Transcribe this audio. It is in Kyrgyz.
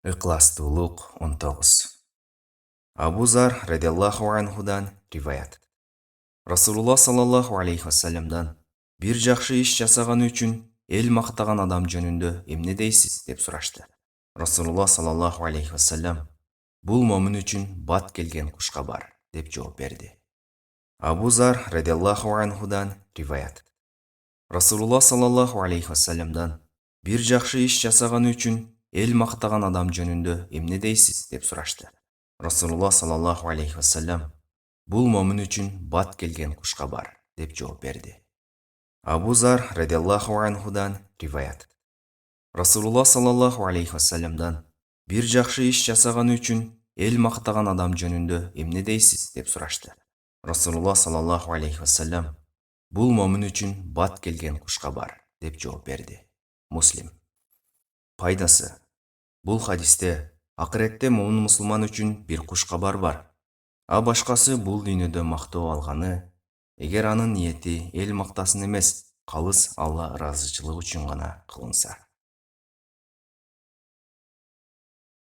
Ықыластуулук 19. Абу Зар радиаллаху анхудан риваят. Расулулла саллаллаху алейхи вассаламдан бир жакшы иш жасаганы үчүн эл мактаган адам жөнүндө эмне дейсиз деп сурашты. Расулулла саллаллаху алейхи вассалам бул момун үчүн бат келген кушкабар деп жооп берди. Абу Зар радиаллаху анхудан риваят. Расулулла саллаллаху алейхи вассаламдан бир жакшы иш жасаганы үчүн эл мактаган адам жөнүндө эмне дейсиз деп сурашты. Расулулла саллаллаху алейхи вассалам бул момун үчүн бат келген кушкабар деп жооп берди. Абу Зар радиаллаху анхудан риваят. Расулулла саллаллаху алейхи вассаламдан бир жакшы иш жасаганы үчүн эл мактаган адам жөнүндө эмне дейсиз деп сурашты. Расулулла саллаллаху алейхи вассалам бул момун үчүн бат келген кушкабар деп жооп берди. Муслим. Пайдасы. Бул хадисте акыретте момун мусулман үчүн бир кушкабар бар. А башкасы бул дүйнөдө мактоо алганы, эгер анын ниети эл мактасын эмес, калыс Алла ыраазычылыгы үчүн гана кылынса.